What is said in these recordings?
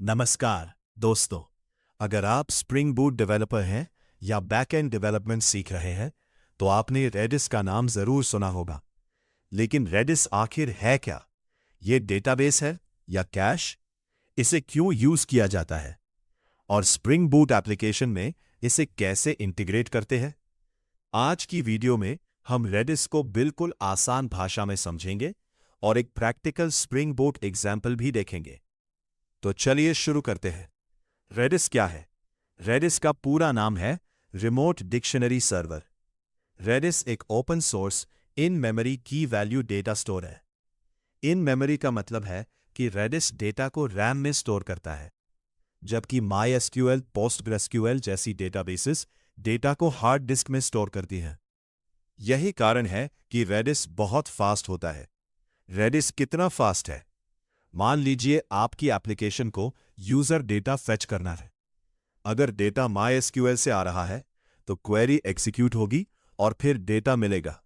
नमस्कार दोस्तों। अगर आप स्प्रिंग बूट डेवलपर हैं या बैकएंड डेवलपमेंट सीख रहे हैं तो आपने रेडिस का नाम जरूर सुना होगा। लेकिन रेडिस आखिर है क्या? ये डेटाबेस है या कैश? इसे क्यों यूज किया जाता है और स्प्रिंग बूट एप्लीकेशन में इसे कैसे इंटीग्रेट करते हैं? आज की वीडियो में हम रेडिस को बिल्कुल आसान भाषा में समझेंगे और एक प्रैक्टिकल स्प्रिंग बूट एग्जाम्पल भी देखेंगे। तो चलिए शुरू करते हैं। रेडिस क्या है? रेडिस का पूरा नाम है रिमोट डिक्शनरी सर्वर। रेडिस एक ओपन सोर्स इन मेमोरी की वैल्यू डेटा स्टोर है। इन मेमोरी का मतलब है कि रेडिस डेटा को रैम में स्टोर करता है, जबकि MySQL, PostgreSQL जैसी डेटाबेसेस डेटा को हार्ड डिस्क में स्टोर करती हैं। यही कारण है कि रेडिस बहुत फास्ट होता है। रेडिस कितना फास्ट है? मान लीजिए आपकी एप्लीकेशन को यूजर डेटा फेच करना है। अगर डेटा MySQL से आ रहा है तो क्वेरी एग्जीक्यूट होगी और फिर डेटा मिलेगा।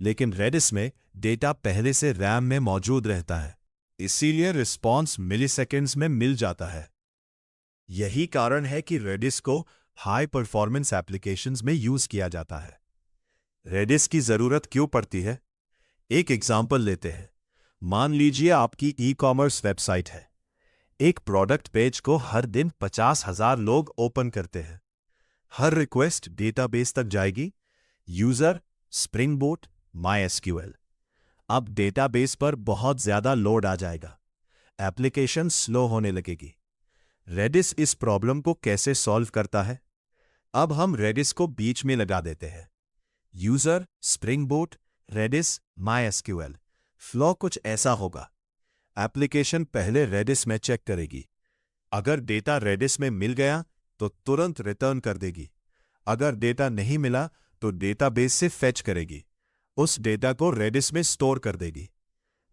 लेकिन रेडिस में डेटा पहले से रैम में मौजूद रहता है, इसीलिए रिस्पॉन्स मिलीसेकेंड्स में मिल जाता है। यही कारण है कि रेडिस को हाई परफॉर्मेंस एप्लीकेशंस में यूज किया जाता है। रेडिस की जरूरत क्यों पड़ती है? एक एग्जाम्पल लेते हैं। मान लीजिए आपकी ई-कॉमर्स वेबसाइट है। एक प्रोडक्ट पेज को हर दिन 50,000 लोग ओपन करते हैं। हर रिक्वेस्ट डेटाबेस तक जाएगी। User, spring boot, MySQL। अब डेटाबेस पर बहुत ज्यादा लोड आ जाएगा। एप्लीकेशन स्लो होने लगेगी। रेडिस इस प्रॉब्लम को कैसे सॉल्व करता है? अब हम रेडिस को बीच में लगा देते हैं। User, spring boot, Redis, MySQL। Flow कुछ ऐसा होगा। एप्लीकेशन पहले रेडिस में चेक करेगी। अगर डेटा रेडिस में मिल गया तो तुरंत रिटर्न कर देगी। अगर डेटा नहीं मिला तो डेटाबेस से फेच करेगी। उस डेटा को रेडिस में स्टोर कर देगी।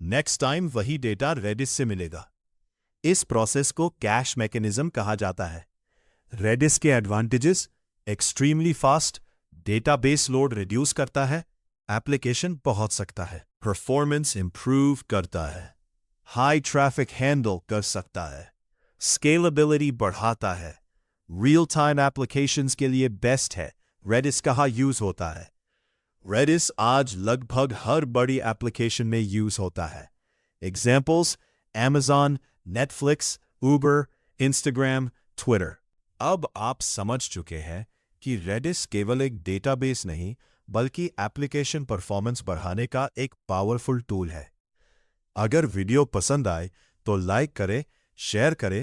नेक्स्ट टाइम वही डेटा रेडिस से मिलेगा। इस प्रोसेस को कैश मैकेनिज्म कहा जाता है। रेडिस के advantages: extremely fast, database load reduce करता है, एप्लीकेशन पहुंच सकता है, परफॉर्मेंस इंप्रूव करता है, हाई ट्रैफिक हैंडल कर सकता है, स्केलेबिलिटी बढ़ाता है, रियल टाइम एप्लीकेशंस के लिए बेस्ट है। रेडिस कहाँ यूज होता है? रेडिस आज लगभग हर बड़ी एप्लीकेशन में यूज होता है। Examples: Amazon, Netflix, Uber, Instagram, Twitter। अब आप समझ चुके हैं कि रेडिस केवल एक डेटाबेस नहीं बल्कि एप्लीकेशन परफॉर्मेंस बढ़ाने का एक पावरफुल टूल है। अगर वीडियो पसंद आए तो लाइक करें, शेयर करें